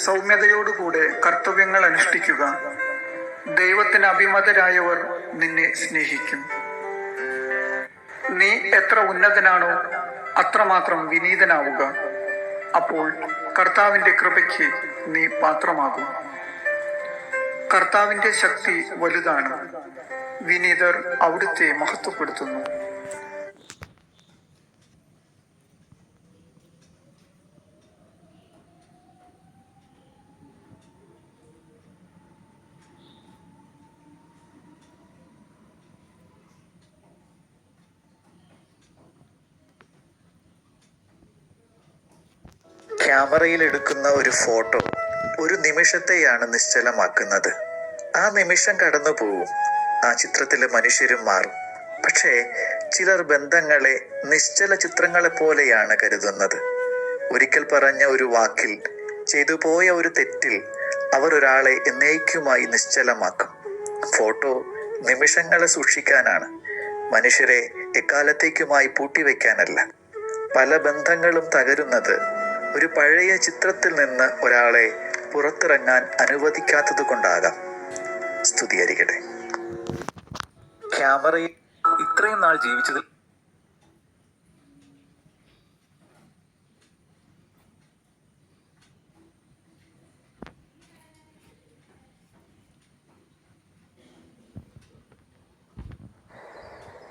സൗമ്യതയോടുകൂടെ കർത്തവ്യങ്ങൾ അനുഷ്ഠിക്കുക. ദൈവത്തിന് അഭിമതരായവർ നിന്നെ സ്നേഹിക്കും. നീ എത്ര ഉന്നതനാണോ അത്രമാത്രം വിനീതനാവുക. അപ്പോൾ കർത്താവിൻ്റെ കൃപയ്ക്ക് നീ പാത്രമാകും. കർത്താവിൻ്റെ ശക്തി വലുതാണ്. വിനീതർ അവിടുത്തെ മഹത്വപ്പെടുത്തുന്നു. ക്യാമറയിൽ എടുക്കുന്ന ഒരു ഫോട്ടോ ഒരു നിമിഷത്തെയാണ് നിശ്ചലമാക്കുന്നത്. ആ നിമിഷം കടന്നു പോവും. ആ ചിത്രത്തിലെ മനുഷ്യരും മാറും. പക്ഷേ ചിലർ ബന്ധങ്ങളെ നിശ്ചല ചിത്രങ്ങളെ പോലെയാണ് കരുതുന്നത്. ഒരിക്കൽ പറഞ്ഞ ഒരു വാക്കിൽ, ചെയ്തു പോയ ഒരു തെറ്റിൽ അവർ ഒരാളെ എന്നേക്കുമായി നിശ്ചലമാക്കും. ഫോട്ടോ നിമിഷങ്ങളെ സൂക്ഷിക്കാനാണ്, മനുഷ്യരെ എക്കാലത്തേക്കുമായി പൂട്ടിവെക്കാനല്ല. പല ബന്ധങ്ങളും തകരുന്നത് ഒരു പഴയ ചിത്രത്തിൽ നിന്ന് ഒരാളെ പുറത്തിറങ്ങാൻ അനുവദിക്കാത്തത് കൊണ്ടാകാം. സ്തുതിയായിരിക്കട്ടെ. ക്യാമറയിൽ ഇത്രയും നാൾ ജീവിച്ചതിൽ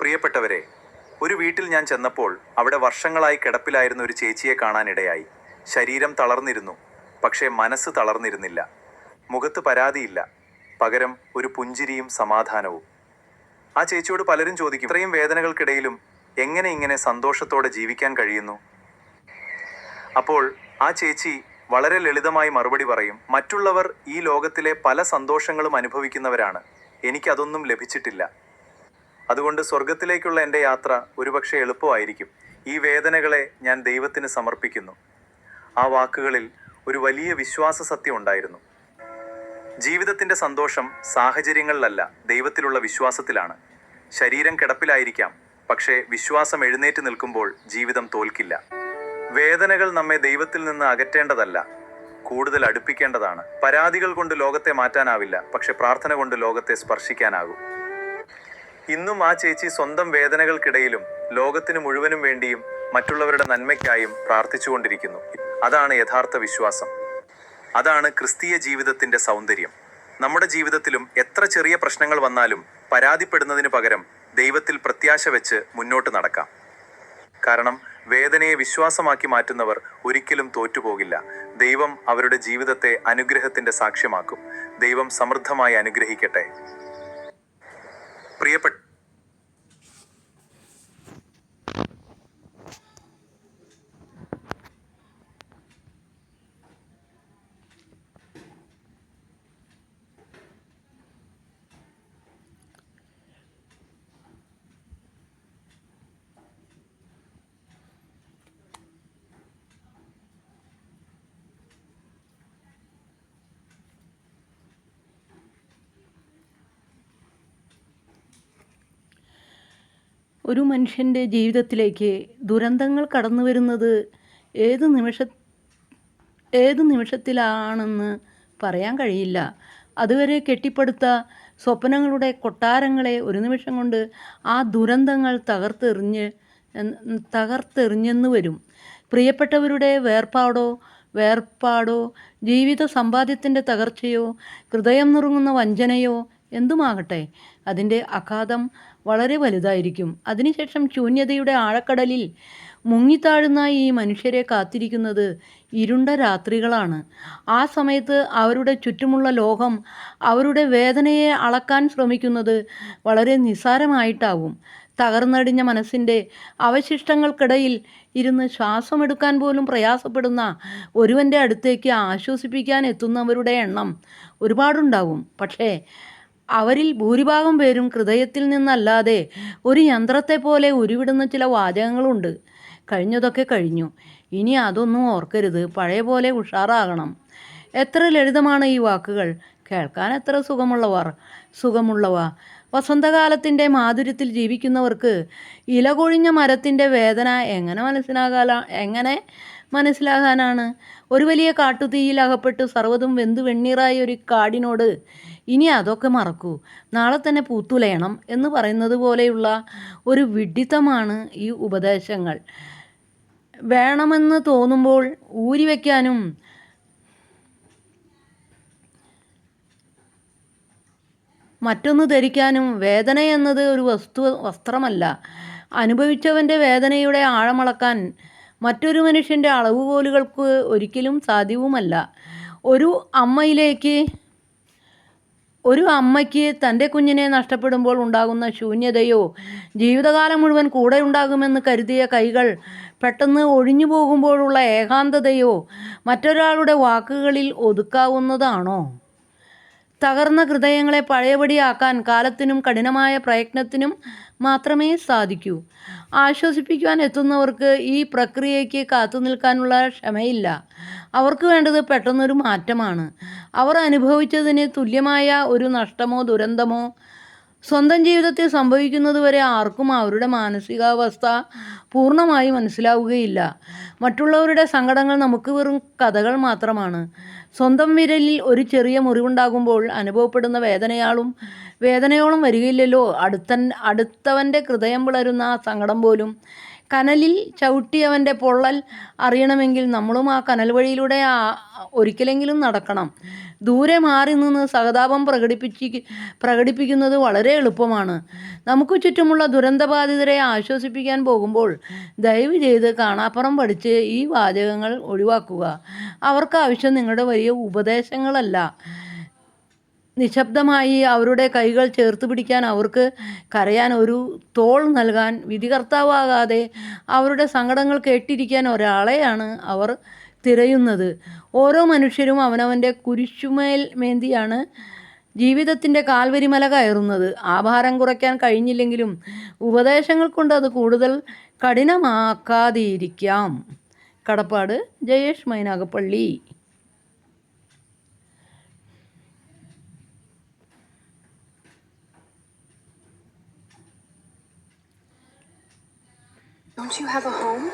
പ്രിയപ്പെട്ടവരെ, ഒരു വീട്ടിൽ ഞാൻ ചെന്നപ്പോൾ അവിടെ വർഷങ്ങളായി കിടപ്പിലായിരുന്ന ഒരു ചേച്ചിയെ കാണാനിടയായി. ശരീരം തളർന്നിരുന്നു, പക്ഷേ മനസ്സ് തളർന്നിരുന്നില്ല. മുഖത്ത് പരാതിയില്ല, പകരം ഒരു പുഞ്ചിരിയും സമാധാനവും. ആ ചേച്ചിയോട് പലരും ചോദിക്കും, ഇത്രയും വേദനകൾക്കിടയിലും എങ്ങനെ ഇങ്ങനെ സന്തോഷത്തോടെ ജീവിക്കാൻ കഴിയുന്നു? അപ്പോൾ ആ ചേച്ചി വളരെ ലളിതമായി മറുപടി പറയും, മറ്റുള്ളവർ ഈ ലോകത്തിലെ പല സന്തോഷങ്ങളും അനുഭവിക്കുന്നവരാണ്, എനിക്കതൊന്നും ലഭിച്ചിട്ടില്ല. അതുകൊണ്ട് സ്വർഗത്തിലേക്കുള്ള എൻ്റെ യാത്ര ഒരുപക്ഷെ എളുപ്പമായിരിക്കും. ഈ വേദനകളെ ഞാൻ ദൈവത്തിന് സമർപ്പിക്കുന്നു. ആ വാക്കുകളിൽ ഒരു വലിയ വിശ്വാസ സത്യം ഉണ്ടായിരുന്നു. ജീവിതത്തിൻ്റെ സന്തോഷം സാഹചര്യങ്ങളിലല്ല, ദൈവത്തിലുള്ള വിശ്വാസത്തിലാണ്. ശരീരം കിടപ്പിലായിരിക്കാം, പക്ഷേ വിശ്വാസം എഴുന്നേറ്റ് നിൽക്കുമ്പോൾ ജീവിതം തോൽക്കില്ല. വേദനകൾ നമ്മെ ദൈവത്തിൽ നിന്ന് അകറ്റേണ്ടതല്ല, കൂടുതൽ അടുപ്പിക്കേണ്ടതാണ്. പരാതികൾ കൊണ്ട് ലോകത്തെ മാറ്റാനാവില്ല, പക്ഷെ പ്രാർത്ഥന കൊണ്ട് ലോകത്തെ സ്പർശിക്കാനാകും. ഇന്നും ആ ചേച്ചി സ്വന്തം വേദനകൾക്കിടയിലും ലോകത്തിന് മുഴുവനും വേണ്ടിയും മറ്റുള്ളവരുടെ നന്മയ്ക്കായും പ്രാർത്ഥിച്ചുകൊണ്ടിരിക്കുന്നു. അതാണ് യഥാർത്ഥ വിശ്വാസം. അതാണ് ക്രിസ്തീയ ജീവിതത്തിൻ്റെ സൗന്ദര്യം. നമ്മുടെ ജീവിതത്തിലും എത്ര ചെറിയ പ്രശ്നങ്ങൾ വന്നാലും പരാതിപ്പെടുന്നതിന് പകരം ദൈവത്തിൽ പ്രത്യാശ വെച്ച് മുന്നോട്ട് നടക്കാം. കാരണം വേദനയെ വിശ്വാസമാക്കി മാറ്റുന്നവർ ഒരിക്കലും തോറ്റുപോകില്ല. ദൈവം അവരുടെ ജീവിതത്തെ അനുഗ്രഹത്തിൻ്റെ സാക്ഷ്യമാക്കും. ദൈവം സമൃദ്ധമായി അനുഗ്രഹിക്കട്ടെ. പ്രിയപ്പെട്ട ഒരു മനുഷ്യൻ്റെ ജീവിതത്തിലേക്ക് ദുരന്തങ്ങൾ കടന്നു വരുന്നത് ഏത് നിമിഷത്തിലാണെന്ന് പറയാൻ കഴിയില്ല. അതുവരെ കെട്ടിപ്പടുത്ത സ്വപ്നങ്ങളുടെ കൊട്ടാരങ്ങളെ ഒരു നിമിഷം കൊണ്ട് ആ ദുരന്തങ്ങൾ തകർത്തെറിഞ്ഞെന്ന് വരും. പ്രിയപ്പെട്ടവരുടെ വേർപാടോ ജീവിത സമ്പാദ്യത്തിൻ്റെ തകർച്ചയോ ഹൃദയം നുറുങ്ങുന്ന വഞ്ചനയോ എന്തുമാകട്ടെ, അതിൻ്റെ ആഘാതം വളരെ വലുതായിരിക്കും. അതിനുശേഷം ശൂന്യതയുടെ ആഴക്കടലിൽ മുങ്ങിത്താഴുന്ന ഈ മനുഷ്യരെ കാത്തിരിക്കുന്നത് ഇരുണ്ട രാത്രികളാണ്. ആ സമയത്ത് അവരുടെ ചുറ്റുമുള്ള ലോകം അവരുടെ വേദനയെ അളക്കാൻ ശ്രമിക്കുന്നത് വളരെ നിസ്സാരമായിട്ടാവും. തകർന്നടിഞ്ഞ മനസ്സിൻ്റെ അവശിഷ്ടങ്ങൾക്കിടയിൽ ഇരുന്ന് ശ്വാസമെടുക്കാൻ പോലും പ്രയാസപ്പെടുന്ന ഒരുവൻ്റെ അടുത്തേക്ക് ആശ്വസിപ്പിക്കാൻ എത്തുന്നവരുടെ എണ്ണം ഒരുപാടുണ്ടാവും. പക്ഷേ അവരിൽ ഭൂരിഭാഗം പേരും ഹൃദയത്തിൽ നിന്നല്ലാതെ ഒരു യന്ത്രത്തെ പോലെ ഉരുവിടുന്ന ചില വാചകങ്ങളുണ്ട്. കഴിഞ്ഞതൊക്കെ കഴിഞ്ഞു, ഇനി അതൊന്നും ഓർക്കരുത്, പഴയ പോലെ ഉഷാറാകണം. എത്ര ലളിതമാണ് ഈ വാക്കുകൾ, കേൾക്കാൻ എത്ര സുഖമുള്ളവ. വസന്തകാലത്തിൻ്റെ മാധുര്യത്തിൽ ജീവിക്കുന്നവർക്ക് ഇലകൊഴിഞ്ഞ മരത്തിൻ്റെ വേദന എങ്ങനെ മനസ്സിലാകാനാണ്? ഒരു വലിയ കാട്ടുതീയിൽ അകപ്പെട്ട് സർവ്വതും വെന്തു വെണ്ണീറായ ഒരു കാടിനോട് ഇനി അതൊക്കെ മറക്കൂ, നാളെ തന്നെ പൂത്തുലയണം എന്ന് പറയുന്നത് പോലെയുള്ള ഒരു വിഡ്ഢിത്തമാണ് ഈ ഉപദേശങ്ങൾ. വേണമെന്ന് തോന്നുമ്പോൾ ഊരിവെക്കാനും മറ്റൊന്ന് ധരിക്കാനും വേദന എന്നത് ഒരു വസ്ത്രമല്ല. അനുഭവിച്ചവൻ്റെ വേദനയുടെ ആഴമളക്കാൻ മറ്റൊരു മനുഷ്യൻ്റെ അളവുകോലുകൾക്ക് ഒരിക്കലും സാധ്യവുമല്ല. ഒരു അമ്മയ്ക്ക് തൻ്റെ കുഞ്ഞിനെ നഷ്ടപ്പെടുമ്പോൾ ഉണ്ടാകുന്ന ശൂന്യതയോ, ജീവിതകാലം മുഴുവൻ കൂടെ ഉണ്ടാകുമെന്ന് കരുതിയ കൈകൾ പെട്ടെന്ന് ഒഴിഞ്ഞു പോകുമ്പോഴുള്ള ഏകാന്തതയോ മറ്റൊരാളുടെ വാക്കുകളിൽ ഒതുക്കാവുന്നതാണോ? തകർന്ന ഹൃദയങ്ങളെ പഴയപടിയാക്കാൻ കാലത്തിനും കഠിനമായ പ്രയത്നത്തിനും മാത്രമേ സാധിക്കൂ. ആശ്വസിപ്പിക്കാൻ എത്തുന്നവർക്ക് ഈ പ്രക്രിയയ്ക്ക് കാത്തുനിൽക്കാനുള്ള ക്ഷമയില്ല. അവർക്ക് വേണ്ടത് പെട്ടെന്നൊരു മാറ്റമാണ്. അവർ അനുഭവിച്ചതിന് തുല്യമായ ഒരു നഷ്ടമോ ദുരന്തമോ സ്വന്തം ജീവിതത്തിൽ സംഭവിക്കുന്നതുവരെ ആർക്കും അവരുടെ മാനസികാവസ്ഥ പൂർണ്ണമായി മനസ്സിലാവുകയില്ല. മറ്റുള്ളവരുടെ സങ്കടങ്ങൾ നമുക്ക് വെറും കഥകൾ മാത്രമാണ്. സ്വന്തം വിരലിൽ ഒരു ചെറിയ മുറിവുണ്ടാകുമ്പോൾ അനുഭവപ്പെടുന്ന വേദനയോളം വരികയില്ലല്ലോ അടുത്തവൻ്റെ ഹൃദയം പിളരുന്ന ആ സങ്കടം പോലും. കനലിൽ ചവിട്ടിയവൻ്റെ പൊള്ളൽ അറിയണമെങ്കിൽ നമ്മളും ആ കനൽ വഴിയിലൂടെ ഒരിക്കലെങ്കിലും നടക്കണം. ദൂരെ മാറി നിന്ന് സഹതാപം പ്രകടിപ്പിക്കുന്നത് വളരെ എളുപ്പമാണ്. നമുക്ക് ചുറ്റുമുള്ള ദുരന്തബാധിതരെ ആശ്വസിപ്പിക്കാൻ പോകുമ്പോൾ ദയവ് ചെയ്ത് കാണാപ്പുറം പഠിച്ച് ഈ വാചകങ്ങൾ ഒഴിവാക്കുക. അവർക്ക് ആവശ്യം നിങ്ങളുടെ വലിയ ഉപദേശങ്ങളല്ല. നിശബ്ദമായി അവരുടെ കൈകൾ ചേർത്ത് പിടിക്കാൻ, അവർക്ക് കരയാൻ ഒരു തോൾ നൽകാൻ, വിധികർത്താവാകാതെ അവരുടെ സങ്കടങ്ങൾ കേട്ടിരിക്കാൻ ഒരാളെയാണ് അവർ തിരയുന്നത്. ഓരോ മനുഷ്യരും അവനവൻ്റെ കുരിശുമേന്തിയാണ് ജീവിതത്തിൻ്റെ കാൽവരിമല കയറുന്നത്. ആ ഭാരം കുറയ്ക്കാൻ കഴിഞ്ഞില്ലെങ്കിലും ഉപദേശങ്ങൾ കൊണ്ട് അത് കൂടുതൽ കഠിനമാക്കാതിരിക്കാം. കടപ്പാട് Jayesh Mynagappally. Don't you have a home?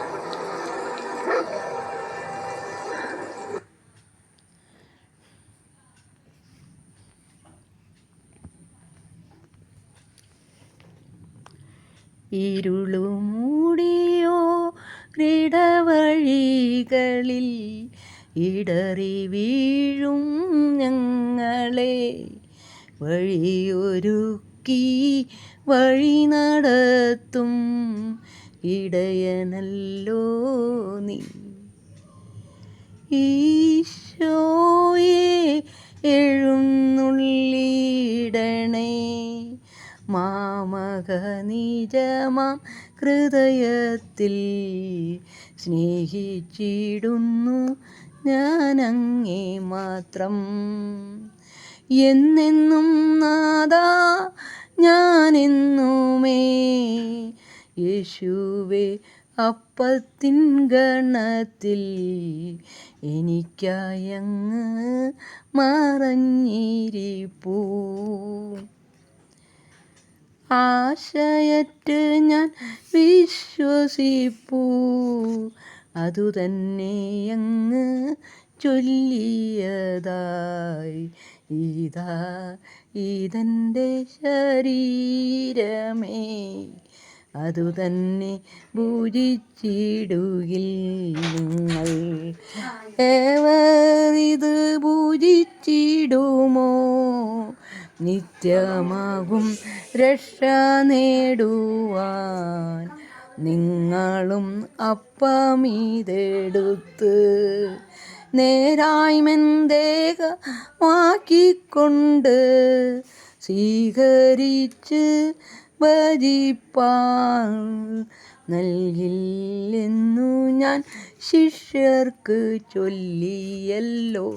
ഇരുളുമൂടിയോ ഇടവഴികളിൽ ഇടറി വീഴും ഞങ്ങളെ വഴിയൊരുക്കി വഴി നടത്തും ഇടയനല്ലോ നീ. ഈശോയെ എഴുന്നള്ളിടണേ മാമക നിജമാം ഹൃദയത്തിൽ, സ്നേഹിച്ചിടുന്നു ഞാനങ്ങേ മാത്രം. എന്നെന്നും നാദാ ഞാനെന്നുമേ യേശുവേ അപ്പത്തിൻ ഗണത്തിൽ എനിക്കായങ്ങ് മറഞ്ഞിരിപ്പൂ. ആശയറ്റ് ഞാൻ വിശ്വസിപ്പൂ, അതുതന്നെയങ്ങ് ചൊല്ലിയതായി. ഇതെൻ്റെ ശരീരമേ, അതുതന്നെ പൂജിച്ചിടുകിൽ നിങ്ങൾ. ഏവരിത് പൂജിച്ചിടുമോ, നിത്യമാകും രക്ഷ നേടുവാൻ. നിങ്ങളും അപ്പമിതെടുത്ത് നേരായ്മന്തേകമാക്കിക്കൊണ്ട് സ്വീകരിച്ച് ഭജിപ്പാൻ നൽകില്ലെന്നു ഞാൻ ശിഷ്യർക്ക് ചൊല്ലിയല്ലോ.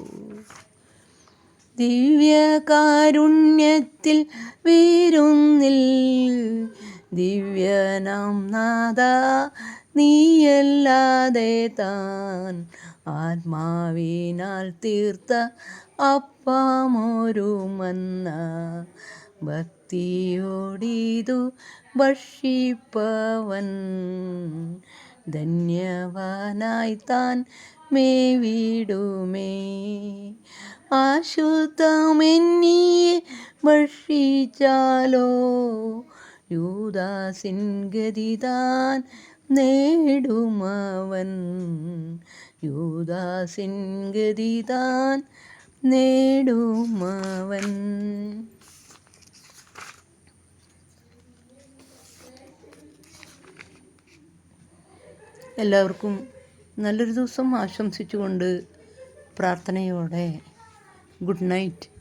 ദിവ്യകാരുണ്യത്തിൽ വിരുന്നിൽ ദിവ്യനാം നാഥാ നീയല്ലാതെ താൻ ആത്മാവിനാൽ തീർത്ത അപ്പമൊരു മന്ന. ഭക്തിയോടിതു ഭക്ഷിപ്പവൻ ധന്യവാനായി താൻ മേവിടുമേ. അശുദ്ധമെന്നിയെ ഭക്ഷിച്ചാലോ യൂദാസിൻ ഗതി താൻ നേടുമവൻ. യൂദാസിൻ ഗതി താൻ നേടുമവൻ. എല്ലാവർക്കും നല്ലൊരു ദിവസം ആശംസിച്ചുകൊണ്ട് പ്രാർത്ഥനയോടെ ഗുഡ് നൈറ്റ്.